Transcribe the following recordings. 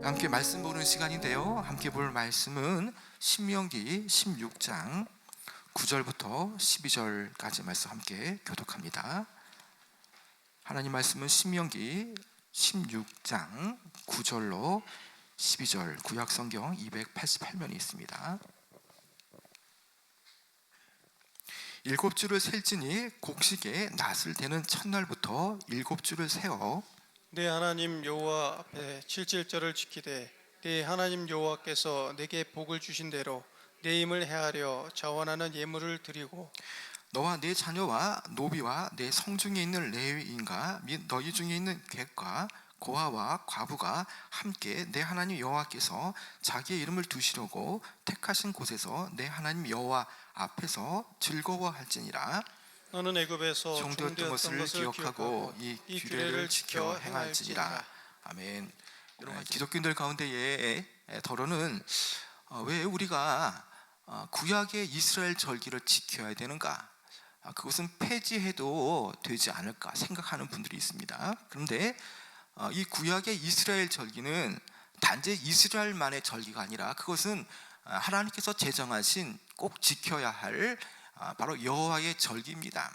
함께 말씀 보는 시간인데요. 함께 볼 말씀은 신명기 16장 9절부터 12절까지 말씀 함께 교독합니다. 하나님 말씀은 신명기 16장 9절로 12절, 구약성경 288면이 있습니다. 일곱 주를 셀지니 곡식에 낫을 대는 첫날부터 일곱 주를 세어 내 하나님 여호와 앞에 칠칠절을 지키되 내 하나님 여호와께서 내게 복을 주신 대로 내 힘을 헤아려 자원하는 예물을 드리고 너와 네 자녀와 노비와 내 성중에 있는 레위인과 및 너희 중에 있는 객과 고아와 과부가 함께 내 하나님 여호와께서 자기의 이름을 두시려고 택하신 곳에서 내 하나님 여호와 앞에서 즐거워할지니라. 너는 애굽에서 종되었던 것을 기억하고 이 규례를 지켜 행할지니라. 아멘. 여러분, 기독교인들 가운데에 더러는 왜 우리가 구약의 이스라엘 절기를 지켜야 되는가? 그것은 폐지해도 되지 않을까 생각하는 분들이 있습니다. 그런데 이 구약의 이스라엘 절기는 단지 이스라엘만의 절기가 아니라 그것은 하나님께서 제정하신 꼭 지켜야 할 바로 여호와의 절기입니다.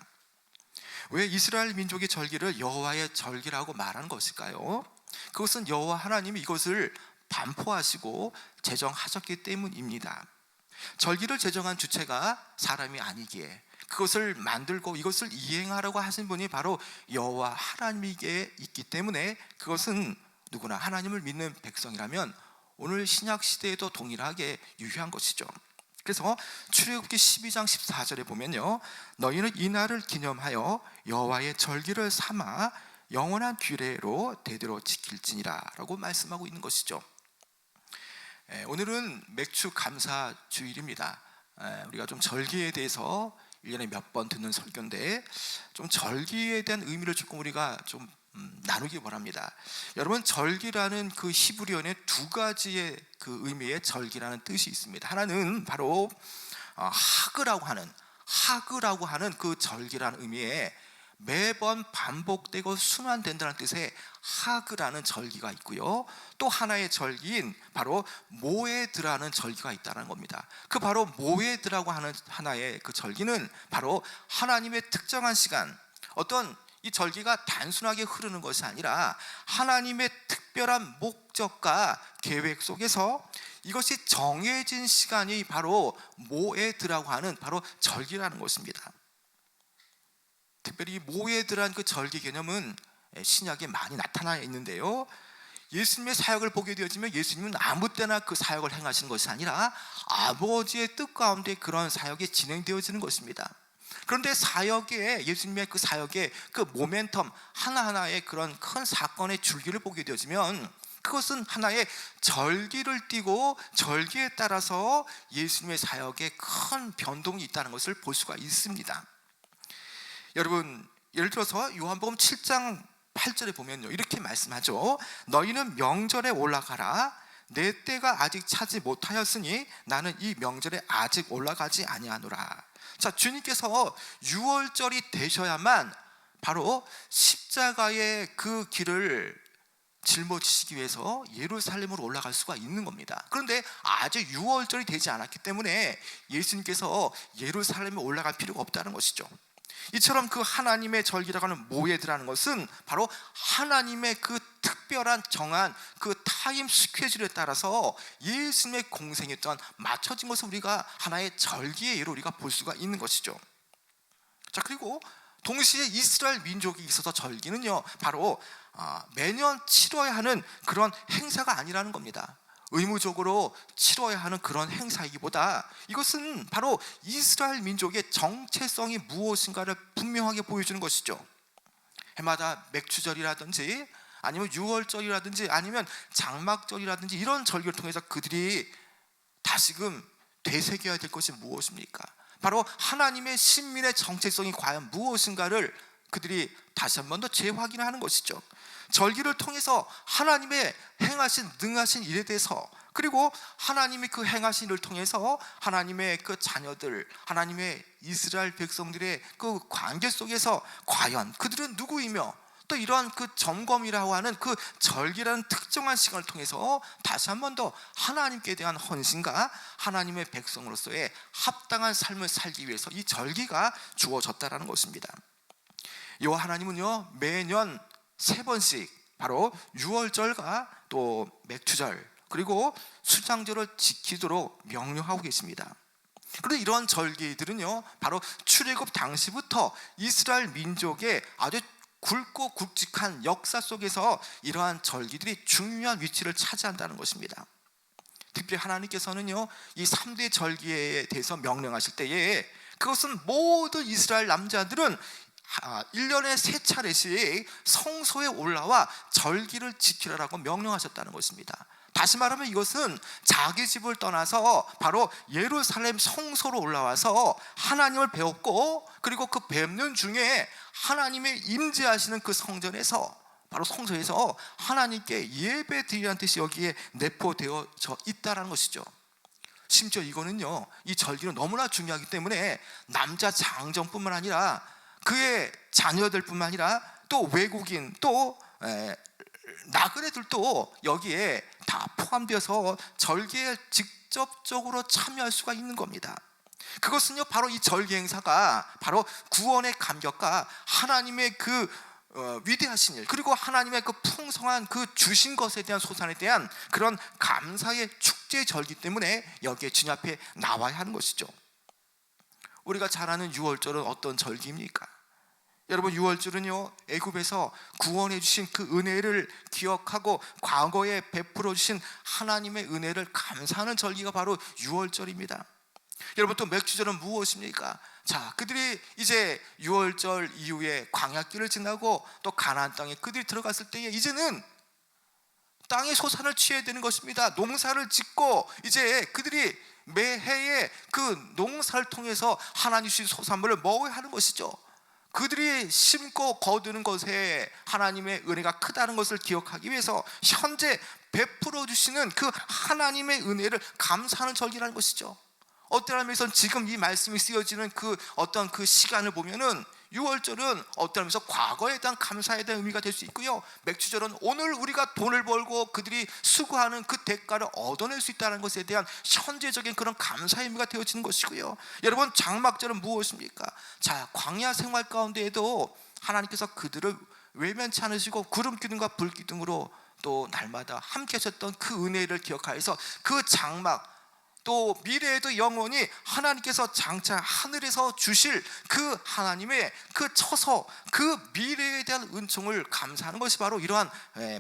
왜 이스라엘 민족의 절기를 여호와의 절기라고 말하는 것일까요? 그것은 여호와 하나님이 이것을 반포하시고 제정하셨기 때문입니다. 절기를 제정한 주체가 사람이 아니기에 그것을 만들고 이것을 이행하라고 하신 분이 바로 여호와 하나님에게 있기 때문에 그것은 누구나 하나님을 믿는 백성이라면 오늘 신약 시대에도 동일하게 유효한 것이죠. 그래서 출애굽기 12장 14절에 보면요, 너희는 이 날을 기념하여 여호와의 절기를 삼아 영원한 규례로 대대로 지킬지니라 라고 말씀하고 있는 것이죠. 오늘은 맥주 감사 주일입니다. 우리가 좀 절기에 대해서 1년에 몇 번 듣는 설교인데 좀 절기에 대한 의미를 조금 우리가 좀 나누기 바랍니다. 여러분, 절기라는 그 히브리어에 두 가지의 그 의미의 절기라는 뜻이 있습니다. 하나는 바로 하그라고 하는 그 절기라는 의미에 매번 반복되고 순환된다는 뜻의 하그라는 절기가 있고요, 또 하나의 절기인 바로 모에드라는 절기가 있다는 겁니다. 그 바로 모에드라고 하는 하나의 그 절기는 바로 하나님의 특정한 시간, 어떤 이 절기가 단순하게 흐르는 것이 아니라 하나님의 특별한 목적과 계획 속에서 이것이 정해진 시간이 바로 모에드라고 하는 바로 절기라는 것입니다. 특별히 모에드란 그 절기 개념은 신약에 많이 나타나 있는데요, 예수님의 사역을 보게 되어지면 예수님은 아무 때나 그 사역을 행하시는 것이 아니라 아버지의 뜻 가운데 그런 사역이 진행되어지는 것입니다. 그런데 예수님의 그 사역의 그 모멘텀 하나하나의 그런 큰 사건의 줄기를 보게 되어지면 그것은 하나의 절기를 띠고 절기에 따라서 예수님의 사역에 큰 변동이 있다는 것을 볼 수가 있습니다. 여러분, 예를 들어서 요한복음 7장 8절에 보면요, 이렇게 말씀하죠. 너희는 명절에 올라가라. 내 때가 아직 차지 못하였으니 나는 이 명절에 아직 올라가지 아니하노라. 자, 주님께서 6월절이 되셔야만 바로 십자가의 그 길을 짊어지시기 위해서 예루살렘으로 올라갈 수가 있는 겁니다. 그런데 아직 6월절이 되지 않았기 때문에 예수님께서 예루살렘에 올라갈 필요가 없다는 것이죠. 이처럼 그 하나님의 절기라고 하는 모에드라는 것은 바로 하나님의 그 특별한 정한 그 타임 스케줄에 따라서 예수님의 공생에 또한 맞춰진 것을 우리가 하나의 절기의 예로 우리가 볼 수가 있는 것이죠. 자, 그리고 동시에 이스라엘 민족이 있어서 절기는요, 바로 매년 치러야 하는 그런 행사가 아니라는 겁니다. 의무적으로 치러야 하는 그런 행사이기보다 이것은 바로 이스라엘 민족의 정체성이 무엇인가를 분명하게 보여주는 것이죠. 해마다 맥주절이라든지 아니면 6월절이라든지 아니면 장막절이라든지 이런 절기를 통해서 그들이 다시금 되새겨야 될 것이 무엇입니까? 바로 하나님의 신민의 정체성이 과연 무엇인가를 그들이 다시 한 번 더 재확인하는 것이죠. 절기를 통해서 하나님의 행하신 능하신 일에 대해서, 그리고 하나님이 그 행하신 일을 통해서 하나님의 그 자녀들, 하나님의 이스라엘 백성들의 그 관계 속에서 과연 그들은 누구이며 또 이러한 그 점검이라고 하는 그 절기라는 특정한 시간을 통해서 다시 한 번 더 하나님께 대한 헌신과 하나님의 백성으로서의 합당한 삶을 살기 위해서 이 절기가 주어졌다라는 것입니다. 여호와 하나님은요, 매년 3번씩 바로 유월절과 또 맥추절 그리고 수장절을 지키도록 명령하고 계십니다. 그런데 이러한 절기들은요, 바로 출애굽 당시부터 이스라엘 민족의 아주 굵고 굵직한 역사 속에서 이러한 절기들이 중요한 위치를 차지한다는 것입니다. 특별히 하나님께서는요, 이 3대 절기에 대해서 명령하실 때에 그것은 모든 이스라엘 남자들은 1년에 3차례씩 성소에 올라와 절기를 지키라라고 명령하셨다는 것입니다. 다시 말하면 이것은 자기 집을 떠나서 바로 예루살렘 성소로 올라와서 하나님을 배웠고, 그리고 그 뵙는 중에 하나님의 임재하시는 그 성전에서, 바로 성소에서 하나님께 예배 드리라는 뜻이 여기에 내포되어져 있다는 것이죠. 심지어 이거는요, 이 절기는 너무나 중요하기 때문에 남자 장정뿐만 아니라 그의 자녀들뿐만 아니라 또 외국인 또 나그네들도 여기에 다 포함되어서 절기에 직접적으로 참여할 수가 있는 겁니다. 그것은요, 바로 이 절기 행사가 바로 구원의 감격과 하나님의 그 위대하신 일, 그리고 하나님의 그 풍성한 그 주신 것에 대한 소산에 대한 그런 감사의 축제 절기 때문에 여기에 주님 앞에 나와야 하는 것이죠. 우리가 잘 아는 유월절은 어떤 절기입니까? 여러분, 유월절은요, 애굽에서 구원해 주신 그 은혜를 기억하고 과거에 베풀어 주신 하나님의 은혜를 감사하는 절기가 바로 유월절입니다. 여러분, 또 맥주절은 무엇입니까? 자, 그들이 이제 유월절 이후에 광야길을 지나고 또 가나안 땅에 그들이 들어갔을 때에 이제는 땅의 소산을 취해야 되는 것입니다. 농사를 짓고 이제 그들이 매해에 그 농사를 통해서 하나님 주신 소산물을 먹어야 하는 것이죠. 그들이 심고 거두는 것에 하나님의 은혜가 크다는 것을 기억하기 위해서 현재 베풀어 주시는 그 하나님의 은혜를 감사하는 절기라는 것이죠. 어떤 의미에서는 지금 이 말씀이 쓰여지는 그 어떤 그 시간을 보면은 유월절은 어떤 의미에서 과거에 대한 감사에 대한 의미가 될 수 있고요, 맥주절은 오늘 우리가 돈을 벌고 그들이 수고하는 그 대가를 얻어낼 수 있다는 것에 대한 현재적인 그런 감사의 의미가 되어지는 것이고요. 여러분, 장막절은 무엇입니까? 자, 광야 생활 가운데에도 하나님께서 그들을 외면치 않으시고 구름 기둥과 불 기둥으로 또 날마다 함께 하셨던 그 은혜를 기억하여서 그 장막, 또 미래에도 영원히 하나님께서 장차 하늘에서 주실 그 하나님의 그 처소, 그 미래에 대한 은총을 감사하는 것이 바로 이러한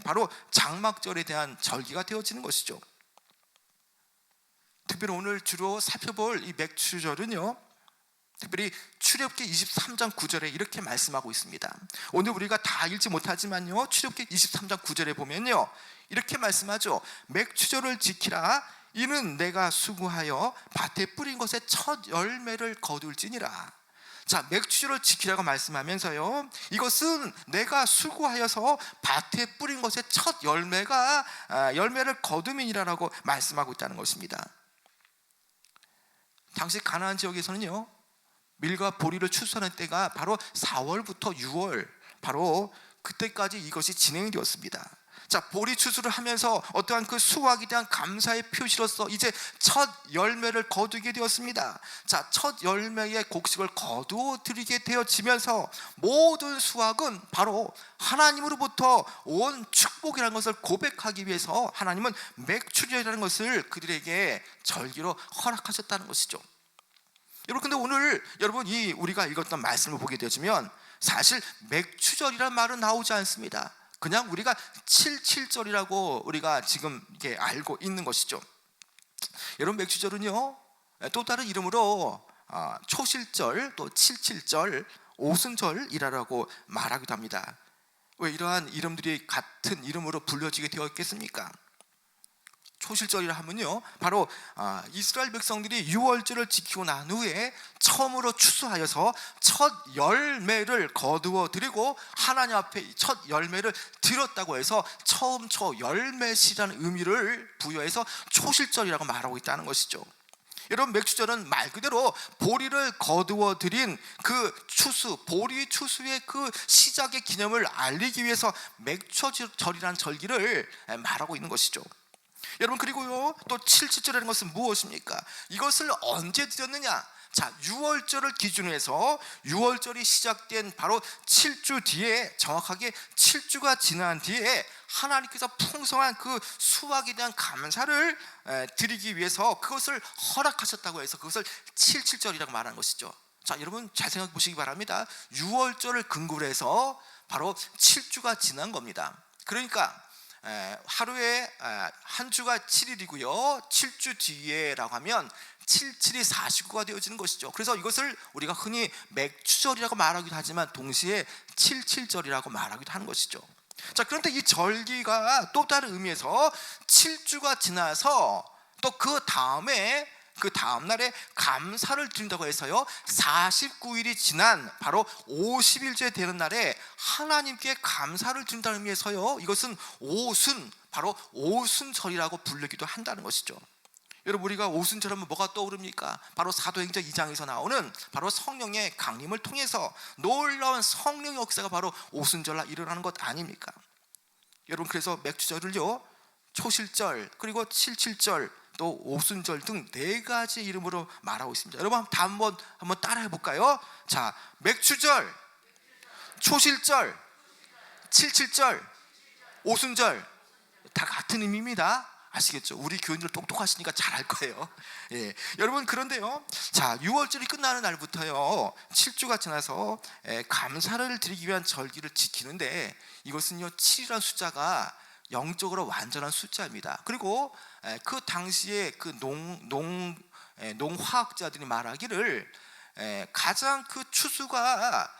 바로 장막절에 대한 절기가 되어지는 것이죠. 특별히 오늘 주로 살펴볼 이 맥추절은요, 특별히 출애굽기 23장 9절에 이렇게 말씀하고 있습니다. 오늘 우리가 다 읽지 못하지만요, 출애굽기 23장 9절에 보면요, 이렇게 말씀하죠. 맥추절을 지키라. 이는 내가 수고하여 밭에 뿌린 것의 첫 열매를 거둘지니라. 자, 맥추절을 지키라고 말씀하면서요, 이것은 내가 수고하여서 밭에 뿌린 것의 첫 열매를 거둠이니라라고 말씀하고 있다는 것입니다. 당시 가나안 지역에서는요, 밀과 보리를 추수하는 때가 바로 4월부터 6월, 바로 그때까지 이것이 진행이 되었습니다. 자, 보리 추수를 하면서 어떠한 그 수확에 대한 감사의 표시로서 이제 첫 열매를 거두게 되었습니다. 자, 첫 열매의 곡식을 거두어 드리게 되어지면서 모든 수확은 바로 하나님으로부터 온 축복이라는 것을 고백하기 위해서 하나님은 맥추절이라는 것을 그들에게 절기로 허락하셨다는 것이죠. 여러분, 근데 오늘 여러분 이 우리가 읽었던 말씀을 보게 되어지면 사실 맥추절이라는 말은 나오지 않습니다. 그냥 우리가 77절이라고 우리가 지금 이렇게 알고 있는 것이죠. 여러분, 맥추절은요, 또 다른 이름으로 초실절, 또 77절, 오순절이라고 말하기도 합니다. 왜 이러한 이름들이 같은 이름으로 불려지게 되었겠습니까? 초실절이라 하면요, 바로 이스라엘 백성들이 유월절을 지키고 난 후에 처음으로 추수하여서 첫 열매를 거두어 드리고 하나님 앞에 첫 열매를 드렸다고 해서 처음 초 열매시라는 의미를 부여해서 초실절이라고 말하고 있다는 것이죠. 여러분, 맥추절은 말 그대로 보리를 거두어 드린 그 추수, 보리 추수의 그 시작의 기념을 알리기 위해서 맥추절이라는 절기를 말하고 있는 것이죠. 여러분, 그리고요, 또 칠칠절이라는 것은 무엇입니까? 이것을 언제 드렸느냐? 자, 유월절을 기준으로 해서 유월절이 시작된 바로 7주 뒤에, 정확하게 7주가 지난 뒤에 하나님께서 풍성한 그 수확에 대한 감사를 드리기 위해서 그것을 허락하셨다고 해서 그것을 칠칠절이라고 말하는 것이죠. 자, 여러분 잘 생각해 보시기 바랍니다. 유월절을 근거로 해서 바로 7주가 지난 겁니다. 그러니까 하루에 한 주가 7일이고요 7주 뒤에라고 하면 77이 49가 되어지는 것이죠. 그래서 이것을 우리가 흔히 맥추절이라고 말하기도 하지만 동시에 칠칠절이라고 말하기도 하는 것이죠. 자, 그런데 이 절기가 또 다른 의미에서 7주가 지나서 또 그 다음 날에 감사를 드린다고 해서요 49일이 지난 바로 50일째 되는 날에 하나님께 감사를 드린다는 의미에서요 이것은 오순, 바로 오순절이라고 부르기도 한다는 것이죠. 여러분, 우리가 오순절 하면 뭐가 떠오릅니까? 바로 사도행전 2장에서 나오는 바로 성령의 강림을 통해서 놀라운 성령의 역사가 바로 오순절날 일어나는 것 아닙니까? 여러분, 그래서 맥추절을요 초실절, 그리고 칠칠절, 또 오순절 등 4가지 이름으로 말하고 있습니다. 여러분, 한번 따라해 볼까요? 자, 맥추절, 초실절, 칠칠절, 오순절 다 같은 의미입니다. 아시겠죠? 우리 교인들 똑똑하시니까 잘 알 거예요. 예. 여러분, 그런데요, 자, 6월절이 끝나는 날부터요 7주가 지나서 감사를 드리기 위한 절기를 지키는데, 이것은요 7이라는 숫자가 영적으로 완전한 숫자입니다. 그리고 그 당시에 그 농화학자들이 말하기를 가장 그 추수가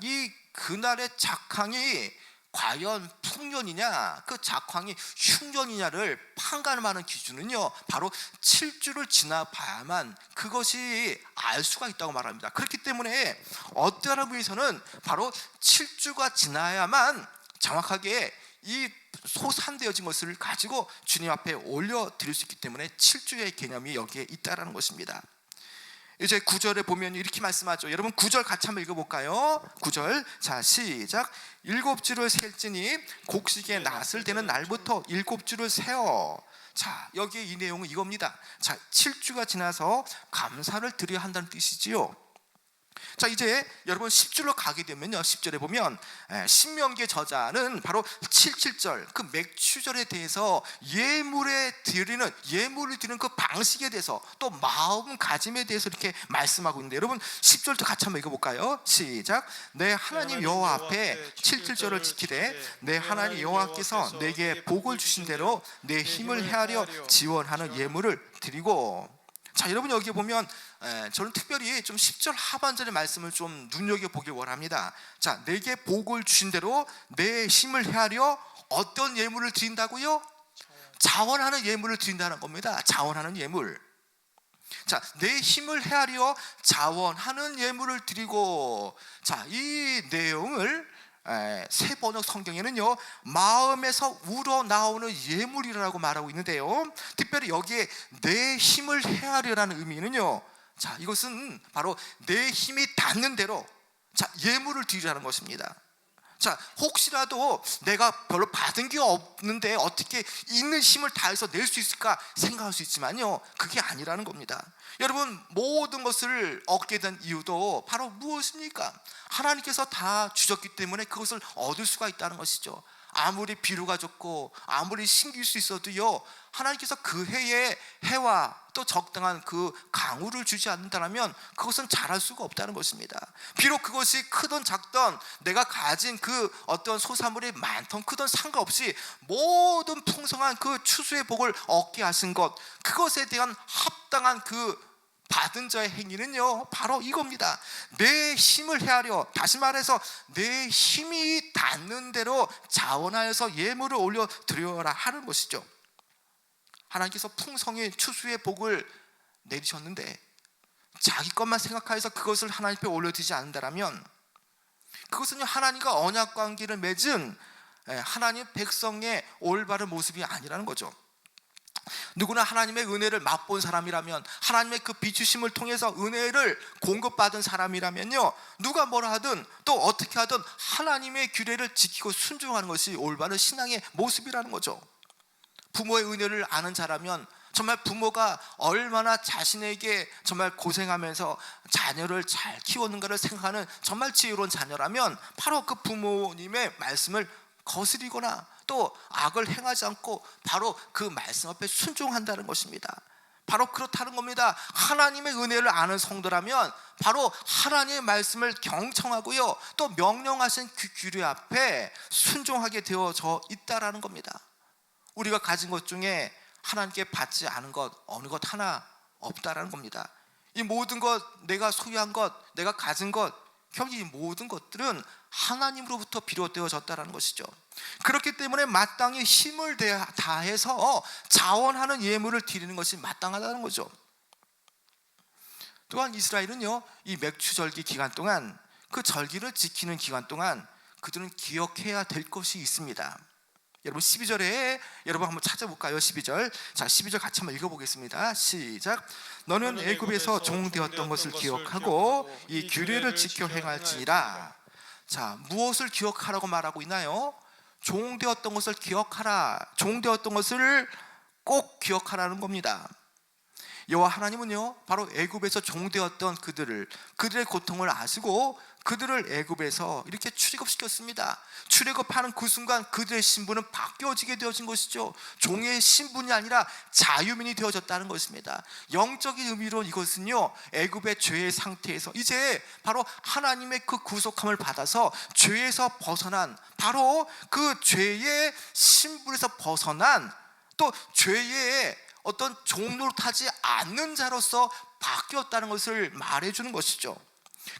이 그날의 작황이 과연 풍년이냐, 그 작황이 흉년이냐를 판가름하는 기준은요 바로 7주를 지나봐야만 그것이 알 수가 있다고 말합니다. 그렇기 때문에 어떠한 의미에서는 바로 7주가 지나야만 정확하게 이 소산되어진 것을 가지고 주님 앞에 올려드릴 수 있기 때문에 7주의 개념이 여기에 있다는 것입니다. 이제 9절에 보면 이렇게 말씀하죠. 여러분, 9절 같이 한번 읽어볼까요? 9절, 자, 시작. 7주를 셀지니 곡식의 낫을 대는 날부터 7주를 세어. 자, 여기에 이 내용은 이겁니다. 자, 7주가 지나서 감사를 드려야 한다는 뜻이지요. 자, 이제 여러분 10절로 가게 되면요 10절에 보면 신명기의 저자는 바로 77절 그 맥추절에 대해서 예물을 드리는 그 방식에 대해서, 또 마음가짐에 대해서 이렇게 말씀하고 있는데, 여러분 10절도 같이 한번 읽어볼까요? 시작. 내 하나님 여호와 앞에 77절을 지키되 내 하나님 여호와께서 내게 복을 주신 대로 내 힘을 헤아려 지원하는 예물을 드리고. 자, 여러분 여기에 보면 저는 특별히 좀 10절 하반절의 말씀을 좀 눈여겨보길 원합니다. 자, 내게 복을 주신 대로 내 힘을 헤아려 어떤 예물을 드린다고요? 자원하는 예물을 드린다는 겁니다. 자원하는 예물. 자, 내 힘을 헤아려 자원하는 예물을 드리고. 자, 이 내용을 새 번역 성경에는요 마음에서 우러나오는 예물이라고 말하고 있는데요, 특별히 여기에 내 힘을 헤아려라는 의미는요, 자, 이것은 바로 내 힘이 닿는 대로 자 예물을 드리라는 것입니다. 자, 혹시라도 내가 별로 받은 게 없는데 어떻게 있는 힘을 다해서 낼 수 있을까 생각할 수 있지만요, 그게 아니라는 겁니다. 여러분, 모든 것을 얻게 된 이유도 바로 무엇입니까? 하나님께서 다 주셨기 때문에 그것을 얻을 수가 있다는 것이죠. 아무리 비료가 좋고 아무리 신길 수 있어도요, 하나님께서 그 해에 해와 또 적당한 그 강우를 주지 않는다면 그것은 자랄 수가 없다는 것입니다. 비록 그것이 크든 작든 내가 가진 그 어떤 소산물이 많든 크든 상관없이 모든 풍성한 그 추수의 복을 얻게 하신 것, 그것에 대한 합당한 그 받은 자의 행위는요 바로 이겁니다. 내 힘을 헤아려, 다시 말해서 내 힘이 닿는 대로 자원하여서 예물을 올려 드려라 하는 것이죠. 하나님께서 풍성히 추수의 복을 내리셨는데 자기 것만 생각하여서 그것을 하나님 앞에 올려드리지 않는다면 그것은요 하나님과 언약 관계를 맺은 하나님 백성의 올바른 모습이 아니라는 거죠. 누구나 하나님의 은혜를 맛본 사람이라면, 하나님의 그 비추심을 통해서 은혜를 공급받은 사람이라면요, 누가 뭐라 하든 또 어떻게 하든 하나님의 규례를 지키고 순종하는 것이 올바른 신앙의 모습이라는 거죠. 부모의 은혜를 아는 자라면 정말 부모가 얼마나 자신에게 정말 고생하면서 자녀를 잘 키웠는가를 생각하는 정말 지혜로운 자녀라면 바로 그 부모님의 말씀을 거스리거나 또 악을 행하지 않고 바로 그 말씀 앞에 순종한다는 것입니다. 바로 그렇다는 겁니다. 하나님의 은혜를 아는 성도라면 바로 하나님의 말씀을 경청하고요, 또 명령하신 그 규례 앞에 순종하게 되어져 있다라는 겁니다. 우리가 가진 것 중에 하나님께 받지 않은 것 어느 것 하나 없다라는 겁니다. 이 모든 것, 내가 소유한 것, 내가 가진 것, 결국 이 모든 것들은 하나님으로부터 비롯되어졌다는 것이죠. 그렇기 때문에 마땅히 힘을 다해서 자원하는 예물을 드리는 것이 마땅하다는 거죠. 또한 이스라엘은요, 이 맥추절기 기간 동안, 그 절기를 지키는 기간 동안 그들은 기억해야 될 것이 있습니다. 여러분 12절에 여러분 한번 찾아볼까요? 12절. 자, 12절 같이 한번 읽어보겠습니다. 시작. 너는 애굽에서 종되었던 것을 기억하고 이 규례를 지켜 행할지니라. 자, 무엇을 기억하라고 말하고 있나요? 종되었던 것을 기억하라. 종되었던 것을 꼭 기억하라는 겁니다. 여호와 하나님은요, 바로 애굽에서 종되었던 그들의 고통을 아시고 그들을 애굽에서 이렇게 출애굽시켰습니다. 출애굽하는 그 순간 그들의 신분은 바뀌어지게 되어진 것이죠. 종의 신분이 아니라 자유민이 되어졌다는 것입니다. 영적인 의미로 이것은요, 애굽의 죄의 상태에서 이제 바로 하나님의 그 구속함을 받아서 죄에서 벗어난, 바로 그 죄의 신분에서 벗어난, 또 죄의 어떤 종노릇하지 않는 자로서 바뀌었다는 것을 말해주는 것이죠.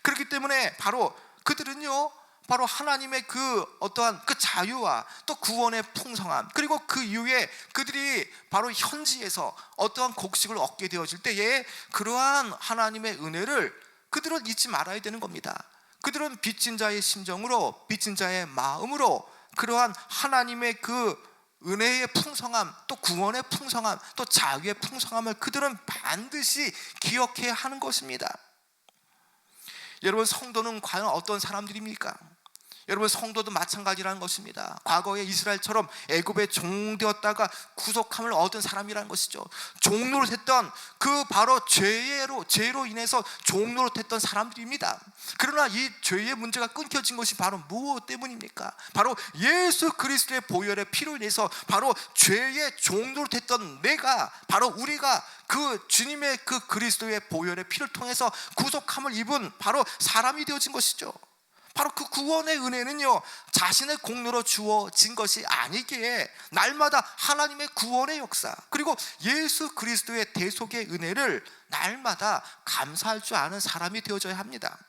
그렇기 때문에 바로 그들은요, 바로 하나님의 그 어떠한 그 자유와 또 구원의 풍성함, 그리고 그 이후에 그들이 바로 현지에서 어떠한 곡식을 얻게 되어질 때에 그러한 하나님의 은혜를 그들은 잊지 말아야 되는 겁니다. 그들은 빚진 자의 심정으로, 빚진 자의 마음으로 그러한 하나님의 그 은혜의 풍성함, 또 구원의 풍성함, 또 자유의 풍성함을 그들은 반드시 기억해야 하는 것입니다. 여러분, 성도는 과연 어떤 사람들입니까? 여러분, 성도도 마찬가지라는 것입니다. 과거에 이스라엘처럼 애굽에 종되었다가 구속함을 얻은 사람이라는 것이죠. 종노릇했던 그 바로 죄로 인해서 종노릇했던 사람들입니다. 그러나 이 죄의 문제가 끊겨진 것이 바로 무엇 때문입니까? 바로 예수 그리스도의 보혈의 피로 인해서 바로 죄의 종노릇했던 바로 우리가 그 주님의 그 그리스도의 보혈의 피를 통해서 구속함을 입은 바로 사람이 되어진 것이죠. 바로 그 구원의 은혜는요, 자신의 공로로 주어진 것이 아니기에 날마다 하나님의 구원의 역사, 그리고 예수 그리스도의 대속의 은혜를 날마다 감사할 줄 아는 사람이 되어져야 합니다.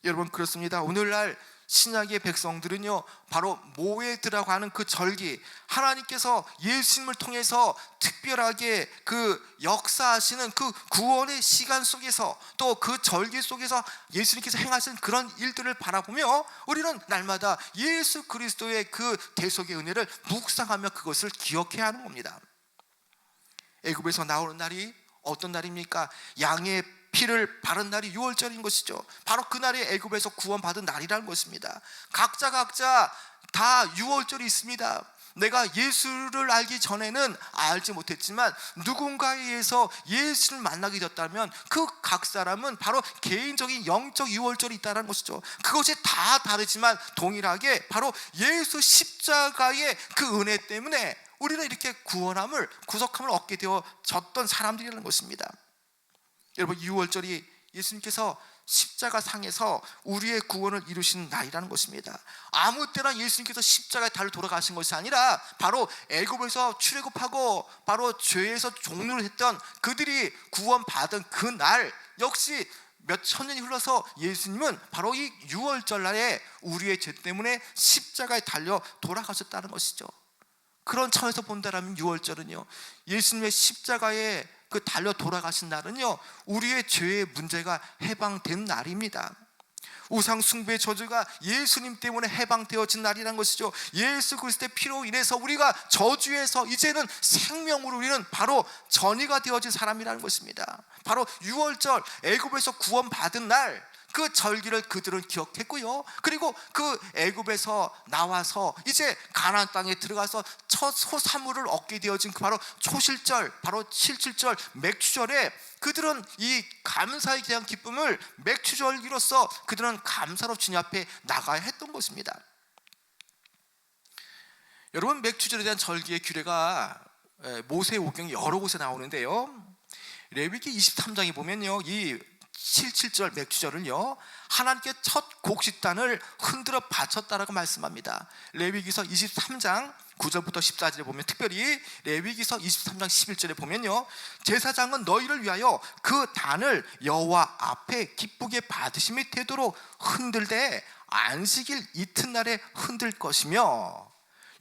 여러분, 그렇습니다. 오늘날 신약의 백성들은요, 바로 모에드라고 하는 그 절기, 하나님께서 예수님을 통해서 특별하게 그 역사하시는 그 구원의 시간 속에서, 또 그 절기 속에서 예수님께서 행하신 그런 일들을 바라보며 우리는 날마다 예수 그리스도의 그 대속의 은혜를 묵상하며 그것을 기억해야 하는 겁니다. 애굽에서 나오는 날이 어떤 날입니까? 양의 피를 바른 날이 유월절인 것이죠. 바로 그 날이 애굽에서 구원받은 날이라는 것입니다. 각자 다 유월절이 있습니다. 내가 예수를 알기 전에는 알지 못했지만 누군가에 의해서 예수를 만나게 되었다면 그 각 사람은 바로 개인적인 영적 유월절이 있다는 것이죠. 그것이 다 다르지만 동일하게 바로 예수 십자가의 그 은혜 때문에 우리는 이렇게 구속함을 얻게 되어졌던 사람들이라는 것입니다. 여러분, 유월절이 예수님께서 십자가 상에서 우리의 구원을 이루신 날이라는 것입니다. 아무 때나 예수님께서 십자가에 달려 돌아가신 것이 아니라 바로 애굽에서 출애굽하고 바로 죄에서 종노릇 했던 그들이 구원받은 그 날, 역시 몇 천 년이 흘러서 예수님은 바로 이 유월절 날에 우리의 죄 때문에 십자가에 달려 돌아가셨다는 것이죠. 그런 차원에서 본다면 유월절은요, 예수님의 십자가에 그 달려 돌아가신 날은요, 우리의 죄의 문제가 해방된 날입니다. 우상 숭배의 저주가 예수님 때문에 해방되어진 날이란 것이죠. 예수 그리스도의 피로 인해서 우리가 저주에서 이제는 생명으로 우리는 바로 전이가 되어진 사람이라는 것입니다. 바로 6월절 애굽에서 구원받은 날 그 절기를 그들은 기억했고요. 그리고 그 애굽에서 나와서 이제 가나안 땅에 들어가서 첫 소산물을 얻게 되어진 그 바로 초실절, 바로 77절 맥추절에 그들은 이 감사에 대한 기쁨을 맥추절기로서 그들은 감사로 주님 앞에 나가야 했던 것입니다. 여러분, 맥추절에 대한 절기의 규례가 모세오경에 여러 곳에 나오는데요. 레위기 23장에 보면요, 이 77절 맥추절은요, 하나님께 첫 곡식단을 흔들어 바쳤다라고 말씀합니다. 레위기서 23장 9절부터 14절에 보면, 특별히 레위기서 23장 11절에 보면요, 제사장은 너희를 위하여 그 단을 여호와 앞에 기쁘게 받으심이 되도록 흔들되 안식일 이튿날에 흔들 것이며.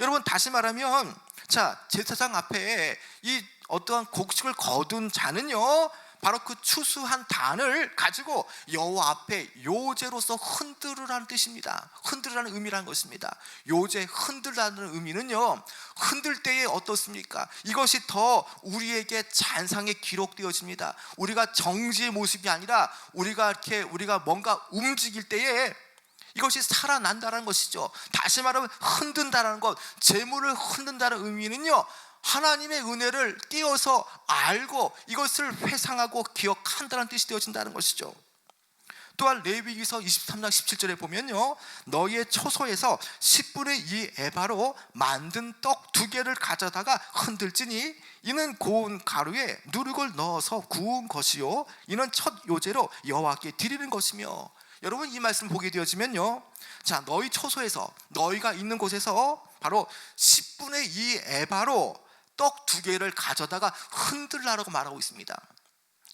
여러분, 다시 말하면, 자, 제사장 앞에 이 어떠한 곡식을 거둔 자는요, 바로 그 추수한 단을 가지고 여호와 앞에 요제로서 흔들으라는 뜻입니다. 흔들으라는 의미라는 것입니다. 요제, 흔들라는 의미는요, 흔들 때에 어떻습니까? 이것이 더 우리에게 잔상에 기록되어집니다. 우리가 정지의 모습이 아니라 우리가 뭔가 움직일 때에 이것이 살아난다는 것이죠. 다시 말하면 흔든다는 것, 재물을 흔든다는 의미는요, 하나님의 은혜를 띄어서 알고 이것을 회상하고 기억한다는 뜻이 되어진다는 것이죠. 또한 레위기서 23장 17절에 보면요, 너희의 초소에서 10분의 2 에바로 만든 떡 2개를 가져다가 흔들지니 이는 고운 가루에 누룩을 넣어서 구운 것이요 이는 첫 요제로 여호와께 드리는 것이며. 여러분, 이 말씀 보게 되어지면요, 자, 너희 초소에서, 너희가 있는 곳에서 바로 10분의 2 에바로 떡 2개를 가져다가 흔들라라고 말하고 있습니다.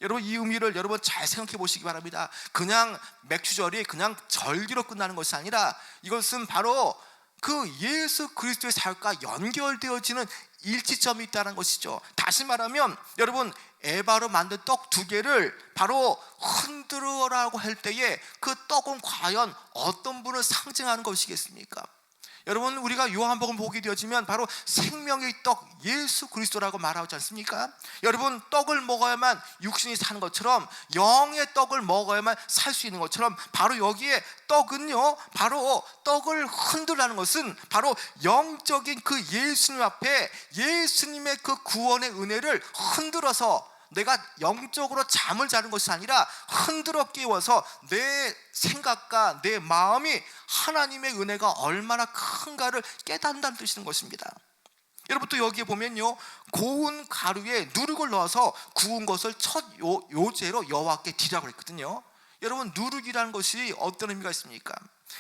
여러분, 이 의미를 여러분 잘 생각해 보시기 바랍니다. 그냥 맥추절이 그냥 절기로 끝나는 것이 아니라 이것은 바로 그 예수 그리스도의 사역과 연결되어지는 일치점이 있다는 것이죠. 다시 말하면 여러분, 에바로 만든 떡 2개를 바로 흔들어라고 할 때에 그 떡은 과연 어떤 분을 상징하는 것이겠습니까? 여러분, 우리가 요한복음 보게 되어지면 바로 생명의 떡 예수 그리스도라고 말하지 않습니까? 여러분, 떡을 먹어야만 육신이 사는 것처럼, 영의 떡을 먹어야만 살 수 있는 것처럼, 바로 여기에 떡은요, 바로 떡을 흔들라는 것은 바로 영적인 그 예수님 앞에 예수님의 그 구원의 은혜를 흔들어서 내가 영적으로 잠을 자는 것이 아니라 흔들어 깨워서 내 생각과 내 마음이 하나님의 은혜가 얼마나 큰가를 깨닫는다는 뜻인 것입니다. 여러분, 또 여기에 보면요, 고운 가루에 누룩을 넣어서 구운 것을 첫 요제로 여호와께 드리라고 했거든요. 여러분, 누룩이라는 것이 어떤 의미가 있습니까?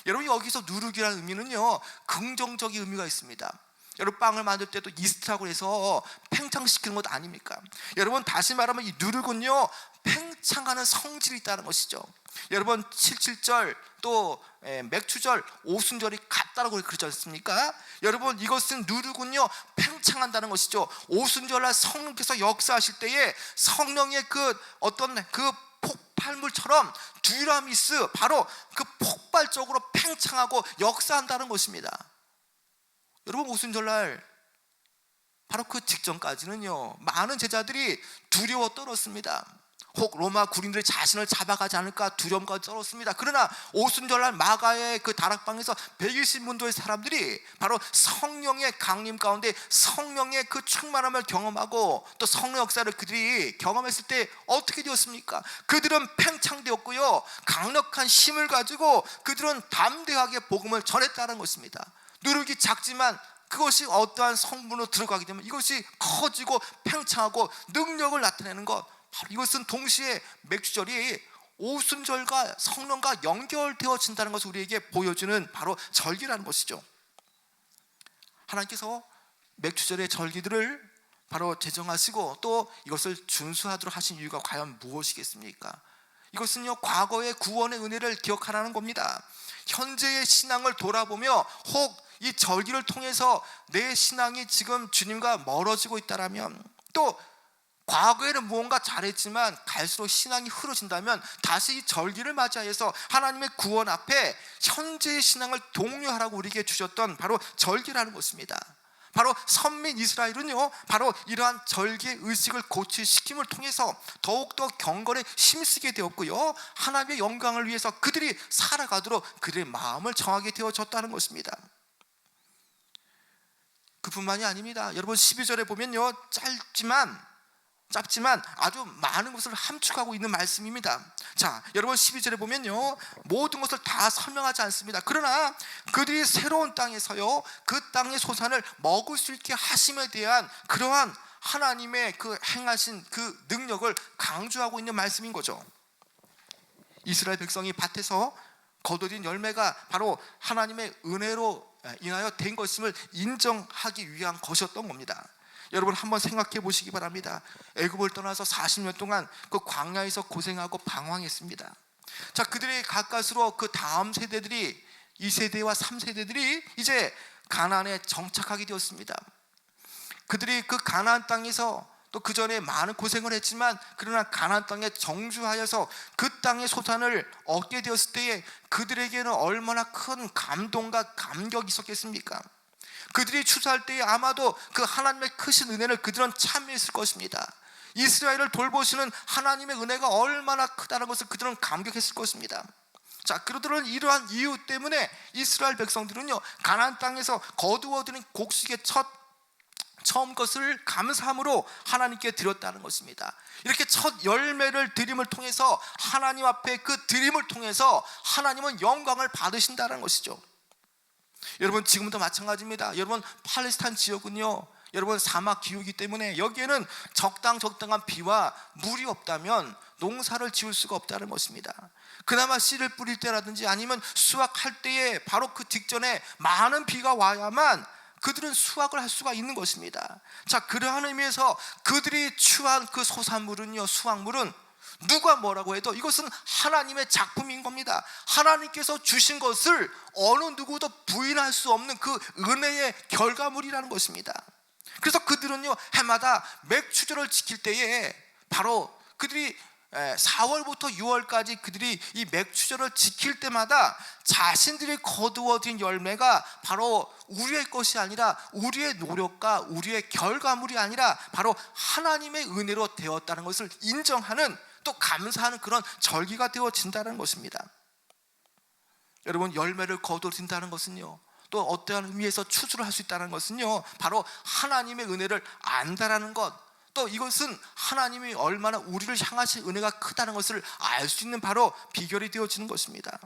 여러분, 여기서 누룩이라는 의미는요, 긍정적인 의미가 있습니다. 여러분, 빵을 만들 때도 이스트라고 해서 팽창시키는 것 아닙니까? 여러분, 다시 말하면 이 누룩은요, 팽창하는 성질이 있다는 것이죠. 여러분, 77절 또 맥추절, 오순절이 같다라고 그러지 않습니까? 여러분, 이것은 누룩은요, 팽창한다는 것이죠. 오순절날 성령께서 역사하실 때에 성령의 그 어떤 그 폭발물처럼 듀라미스, 바로 그 폭발적으로 팽창하고 역사한다는 것입니다. 여러분, 오순절날 바로 그 직전까지는요, 많은 제자들이 두려워 떨었습니다. 혹 로마 군인들이 자신을 잡아가지 않을까 두려움과 떨었습니다. 그러나 오순절날 마가의 그 다락방에서 120문도의 사람들이 바로 성령의 강림 가운데 성령의 그 충만함을 경험하고 또 성령 역사를 그들이 경험했을 때 어떻게 되었습니까? 그들은 팽창되었고요, 강력한 힘을 가지고 그들은 담대하게 복음을 전했다는 것입니다. 누룩이 작지만 그것이 어떠한 성분으로 들어가게 되면 이것이 커지고 팽창하고 능력을 나타내는 것, 바로 이것은 동시에 맥주절이 오순절과 성령과 연결되어진다는 것을 우리에게 보여주는 바로 절기라는 것이죠. 하나님께서 맥주절의 절기들을 바로 제정하시고 또 이것을 준수하도록 하신 이유가 과연 무엇이겠습니까? 이것은요, 과거의 구원의 은혜를 기억하라는 겁니다. 현재의 신앙을 돌아보며 혹 이 절기를 통해서 내 신앙이 지금 주님과 멀어지고 있다라면, 또 과거에는 무언가 잘했지만 갈수록 신앙이 흐려진다면 다시 이 절기를 맞이해서 하나님의 구원 앞에 현재의 신앙을 독려하라고 우리에게 주셨던 바로 절기라는 것입니다. 바로 선민 이스라엘은요, 바로 이러한 절기의 의식을 고취시킴을 통해서 더욱더 경건에 힘쓰게 되었고요, 하나님의 영광을 위해서 그들이 살아가도록 그들의 마음을 정하게 되어졌다는 것입니다. 그뿐만이 아닙니다. 여러분 12절에 보면요, 짧지만 아주 많은 것을 함축하고 있는 말씀입니다. 자, 여러분 12절에 보면요, 모든 것을 다 설명하지 않습니다. 그러나 그들이 새로운 땅에서요, 그 땅의 소산을 먹을 수 있게 하심에 대한 그러한 하나님의 그 행하신 그 능력을 강조하고 있는 말씀인 거죠. 이스라엘 백성이 밭에서 거두어진 열매가 바로 하나님의 은혜로 인하여 된 것임을 인정하기 위한 것이었던 겁니다. 여러분 한번 생각해 보시기 바랍니다. 애굽을 떠나서 40년 동안 그 광야에서 고생하고 방황했습니다. 자, 그들의 가까스로 그 다음 세대들이 2세대와 3세대들이 이제 가나안에 정착하게 되었습니다. 그들이 그 가나안 땅에서 또 그 전에 많은 고생을 했지만 그러나 가나안 땅에 정주하여서 그 땅의 소산을 얻게 되었을 때에 그들에게는 얼마나 큰 감동과 감격이 있었겠습니까? 그들이 추수할 때에 아마도 그 하나님의 크신 은혜를 그들은 참여했을 것입니다. 이스라엘을 돌보시는 하나님의 은혜가 얼마나 크다는 것을 그들은 감격했을 것입니다. 자, 그들은 이러한 이유 때문에 이스라엘 백성들은요, 가나안 땅에서 거두어들인 곡식의 처음 것을 감사함으로 하나님께 드렸다는 것입니다. 이렇게 첫 열매를 드림을 통해서 하나님 앞에 그 드림을 통해서 하나님은 영광을 받으신다는 것이죠. 여러분 지금도 마찬가지입니다. 여러분 팔레스타인 지역은요, 여러분 사막 기후이기 때문에 여기에는 적당한 비와 물이 없다면 농사를 지을 수가 없다는 것입니다. 그나마 씨를 뿌릴 때라든지 아니면 수확할 때에 바로 그 직전에 많은 비가 와야만 그들은 수확을 할 수가 있는 것입니다. 자, 그러한 의미에서 그들이 취한 그 소산물은요, 수확물은 누가 뭐라고 해도 이것은 하나님의 작품인 겁니다. 하나님께서 주신 것을 어느 누구도 부인할 수 없는 그 은혜의 결과물이라는 것입니다. 그래서 그들은요, 해마다 맥추절을 지킬 때에 바로 그들이 4월부터 6월까지 그들이 이 맥추절을 지킬 때마다 자신들이 거두어진 열매가 바로 우리의 것이 아니라 우리의 노력과 우리의 결과물이 아니라 바로 하나님의 은혜로 되었다는 것을 인정하는, 또 감사하는 그런 절기가 되어진다는 것입니다. 여러분 열매를 거두어진다는 것은요, 또 어떠한 의미에서 추수를 할 수 있다는 것은요, 바로 하나님의 은혜를 안다라는 것, 또 이것은 하나님이 얼마나 우리를 향하신 은혜가 크다는 것을 알 수 있는 바로 비결이 되어지는 것입니다.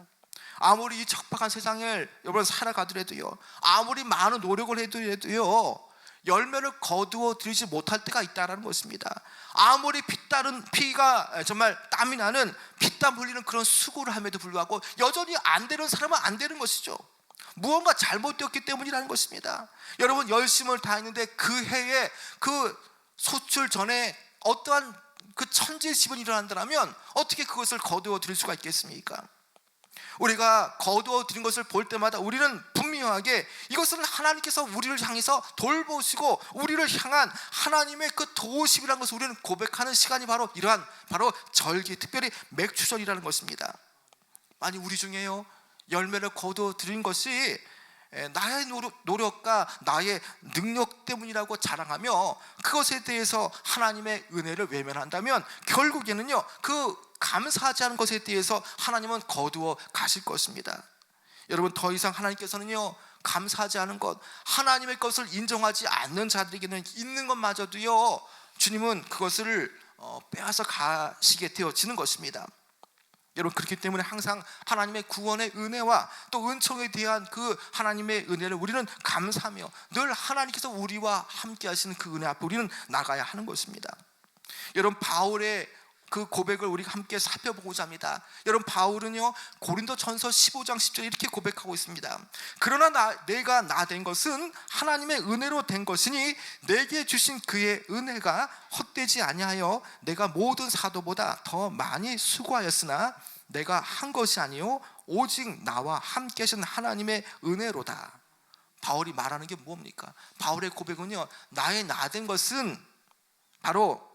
아무리 이 척박한 세상을 여러분 살아가더라도요, 아무리 많은 노력을 해도요, 열매를 거두어 들이지 못할 때가 있다는 것입니다. 아무리 피가 정말 땀이 나는 피땀 흘리는 그런 수고를 함에도 불구하고 여전히 안 되는 사람은 안 되는 것이죠. 무언가 잘못되었기 때문이라는 것입니다. 여러분 열심을 다했는데 그 해에 그 소출 전에 어떠한 그 천지의 집은 일어난다면 어떻게 그것을 거두어 드릴 수가 있겠습니까? 우리가 거두어 드린 것을 볼 때마다 우리는 분명하게 이것은 하나님께서 우리를 향해서 돌보시고 우리를 향한 하나님의 그 도우심이라는 것을 우리는 고백하는 시간이 바로 이러한 바로 절기, 특별히 맥추절이라는 것입니다. 아니 우리 중에요, 열매를 거두어 드린 것이 나의 노력과 나의 능력 때문이라고 자랑하며 그것에 대해서 하나님의 은혜를 외면한다면 결국에는요, 그 감사하지 않은 것에 대해서 하나님은 거두어 가실 것입니다. 여러분 더 이상 하나님께서는요, 감사하지 않은 것, 하나님의 것을 인정하지 않는 자들에게는 있는 것마저도요, 주님은 그것을 빼앗아 가시게 되어지는 것입니다. 여러분 그렇기 때문에 항상 하나님의 구원의 은혜와 또 은총에 대한 그 하나님의 은혜를 우리는 감사하며 늘 하나님께서 우리와 함께 하시는 그 은혜 앞에 우리는 나가야 하는 것입니다. 여러분 바울의 그 고백을 우리가 함께 살펴보고자 합니다. 여러분 바울은요, 고린도전서 15장 10절에 이렇게 고백하고 있습니다. 그러나 내가 나 된 것은 하나님의 은혜로 된 것이니 내게 주신 그의 은혜가 헛되지 아니하여 내가 모든 사도보다 더 많이 수고하였으나 내가 한 것이 아니요 오직 나와 함께 하신 하나님의 은혜로다. 바울이 말하는 게 뭡니까? 바울의 고백은요, 나의 나 된 것은 바로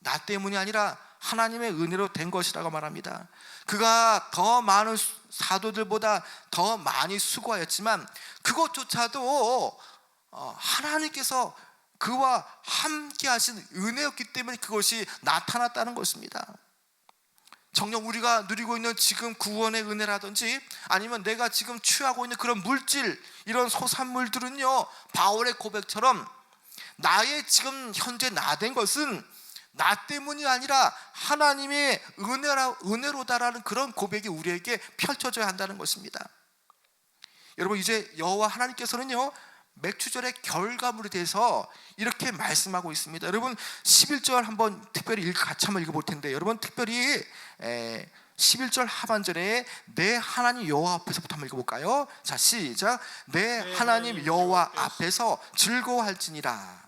나 때문이 아니라 하나님의 은혜로 된 것이라고 말합니다. 그가 더 많은 사도들보다 더 많이 수고하였지만 그것조차도 하나님께서 그와 함께 하신 은혜였기 때문에 그것이 나타났다는 것입니다. 정녕 우리가 누리고 있는 지금 구원의 은혜라든지 아니면 내가 지금 취하고 있는 그런 물질, 이런 소산물들은요, 바울의 고백처럼 나의 지금 현재 나 된 것은 나 때문이 아니라 하나님의 은혜로다라는 그런 고백이 우리에게 펼쳐져야 한다는 것입니다. 여러분, 이제 여호와 하나님께서는요, 맥추절의 결과물에 대해서 이렇게 말씀하고 있습니다. 여러분, 11절 한번 특별히 같이 한번 읽어볼 텐데, 여러분 특별히 11절 하반절에 내 하나님 여호와 앞에서부터 한번 읽어볼까요? 자, 시작. 내 하나님 여호와 앞에서 즐거워할지니라.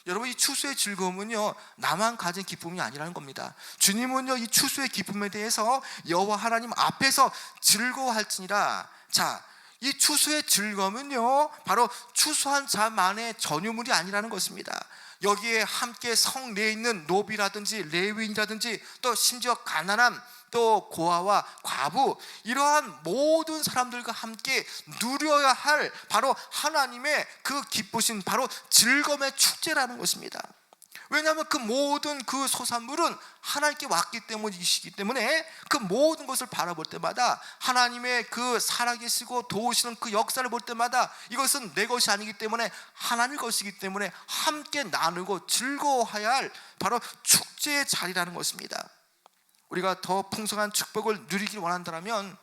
여러분, 이 추수의 즐거움은요, 나만 가진 기쁨이 아니라는 겁니다. 주님은요, 이 추수의 기쁨에 대해서 여호와 하나님 앞에서 즐거워할지니라. 자, 이 추수의 즐거움은요, 바로 추수한 자만의 전유물이 아니라는 것입니다. 여기에 함께 성 내에 있는 노비라든지 레위인이라든지 또 심지어 가난한 또 고아와 과부, 이러한 모든 사람들과 함께 누려야 할 바로 하나님의 그 기쁘신 바로 즐거움의 축제라는 것입니다. 왜냐하면 그 모든 그 소산물은 하나님께 왔기 때문이시기 때문에 그 모든 것을 바라볼 때마다 하나님의 그 살아계시고 도우시는 그 역사를 볼 때마다 이것은 내 것이 아니기 때문에 하나님의 것이기 때문에 함께 나누고 즐거워해야 할 바로 축제의 자리라는 것입니다. 우리가 더 풍성한 축복을 누리길 원한다면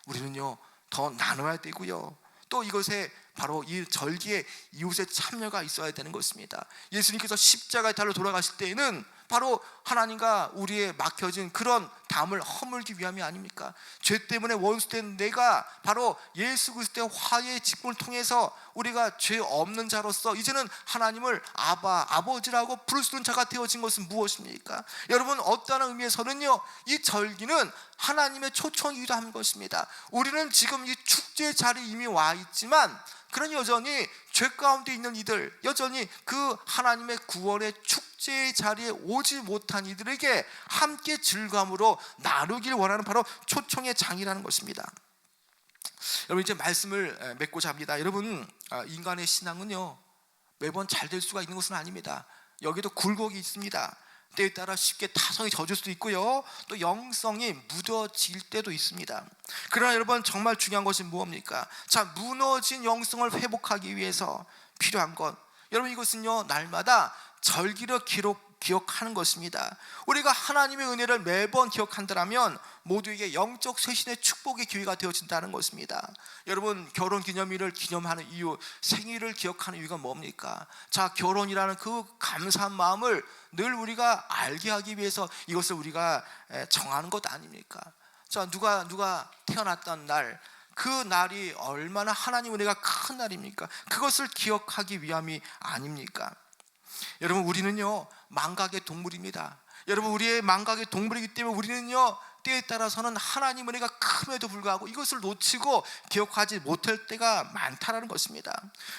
우리는요, 더 나눠야 되고요, 또 이것에 바로 이 절기에 이웃의 참여가 있어야 되는 것입니다. 예수님께서 십자가의 달로 돌아가실 때에는 바로 하나님과 우리의 막혀진 그런 담을 허물기 위함이 아닙니까? 죄 때문에 원수된 내가 바로 예수 그리스도의 화해의 직분을 통해서 우리가 죄 없는 자로서 이제는 하나님을 아버지라고 부를 수 있는 자가 되어진 것은 무엇입니까? 여러분, 어떠한 의미에서는요, 이 절기는 하나님의 초청이기도 한 것입니다. 우리는 지금 이 축제 자리에 이미 와 있지만 그런 여전히 죄 가운데 있는 이들, 여전히 그 하나님의 구원의 축제의 자리에 오지 못한 이들에게 함께 즐거움으로 나누길 원하는 바로 초청의 장이라는 것입니다. 여러분, 이제 말씀을 맺고자 합니다. 여러분, 인간의 신앙은요, 매번 잘 될 수가 있는 것은 아닙니다. 여기도 굴곡이 있습니다. 때에 따라 쉽게 타성이 젖을 수도 있고요, 또 영성이 무뎌질 때도 있습니다. 그러나 여러분, 정말 중요한 것이 무엇입니까? 자, 무너진 영성을 회복하기 위해서 필요한 것, 여러분, 이것은요, 날마다 절기를 기억하는 것입니다. 우리가 하나님의 은혜를 매번 기억한다면 모두에게 영적 쇄신의 축복의 기회가 되어진다는 것입니다. 여러분, 결혼 기념일을 기념하는 이유, 생일을 기억하는 이유가 뭡니까? 자, 결혼이라는 그 감사한 마음을 늘 우리가 알게 하기 위해서 이것을 우리가 정하는 것 아닙니까? 자, 누가 태어났던 날, 그 날이 얼마나 하나님 은혜가 큰 날입니까? 그것을 기억하기 위함이 아닙니까? 여러분, 우리는요, 망각의 동물입니다. 여러분, 우리의 망각의 동물이기 때문에 우리는요, 때에 따라서는 하나님 은혜가 큼에도 불구하고 이것을 놓치고 기억하지 못할 때가 많다라는 것입니다.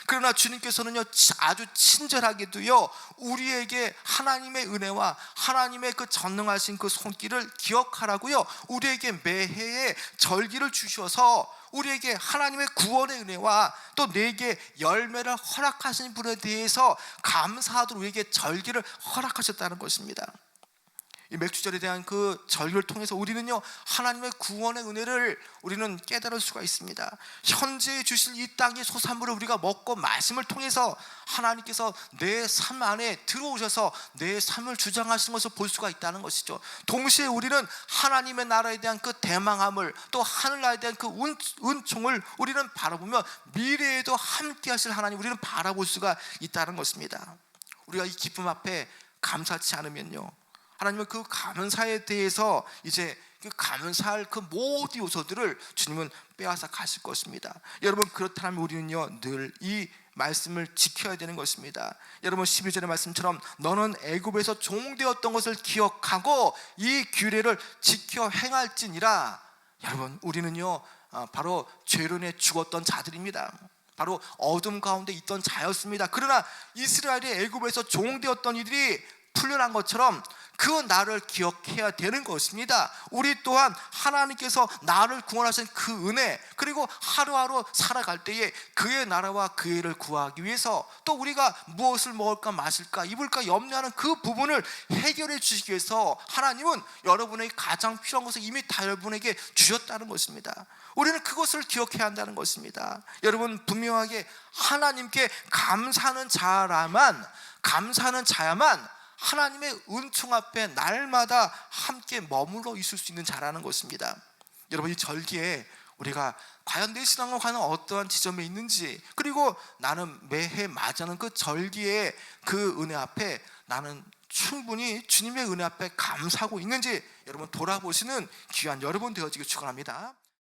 그러나 주님께서는요, 아주 친절하게도요, 우리에게 하나님의 은혜와 하나님의 그 전능하신 그 손길을 기억하라고요, 우리에게 매해의 절기를 주셔서 우리에게 하나님의 구원의 은혜와 또 내게 열매를 허락하신 분에 대해서 감사하도록 우리에게 절기를 허락하셨다는 것입니다. 이 맥주절에 대한 그 절기를 통해서 우리는요, 하나님의 구원의 은혜를 우리는 깨달을 수가 있습니다. 현재 주실 이 땅의 소산물을 우리가 먹고 마심을 통해서 하나님께서 내 삶 안에 들어오셔서 내 삶을 주장하시는 것을 볼 수가 있다는 것이죠. 동시에 우리는 하나님의 나라에 대한 그 대망함을, 또 하늘나라에 대한 그 은총을 우리는 바라보며 미래에도 함께 하실 하나님 우리는 바라볼 수가 있다는 것입니다. 우리가 이 기쁨 앞에 감사치 않으면요, 하나님은 그 감사에 대해서 이제 그 감사할 그 모든 요소들을 주님은 빼앗아 가실 것입니다. 여러분, 그렇다면 우리는요, 늘 이 말씀을 지켜야 되는 것입니다. 여러분, 12절의 말씀처럼 너는 애굽에서 종되었던 것을 기억하고 이 규례를 지켜 행할지니라. 여러분, 우리는요, 바로 죄로 인해 죽었던 자들입니다. 바로 어둠 가운데 있던 자였습니다. 그러나 이스라엘이 애굽에서 종되었던 이들이 풀려난 것처럼 그 나를 기억해야 되는 것입니다. 우리 또한 하나님께서 나를 구원하신 그 은혜, 그리고 하루하루 살아갈 때에 그의 나라와 그의 일을 구하기 위해서 또 우리가 무엇을 먹을까 마실까 입을까 염려하는 그 부분을 해결해 주시기 위해서 하나님은 여러분에게 가장 필요한 것을 이미 다 여러분에게 주셨다는 것입니다. 우리는 그것을 기억해야 한다는 것입니다. 여러분, 분명하게 하나님께 감사하는 자야만 하나님의 은총 앞에 날마다 함께 머물러 있을 수 있는 자라는 것입니다. 여러분, 이 절기에 우리가 과연 내 신앙은 과연 어떠한 지점에 있는지, 그리고 나는 매해 맞이하는 그 절기의 그 은혜 앞에 나는 충분히 주님의 은혜 앞에 감사하고 있는지 여러분 돌아보시는 귀한 여러분 되어지길 축원합니다.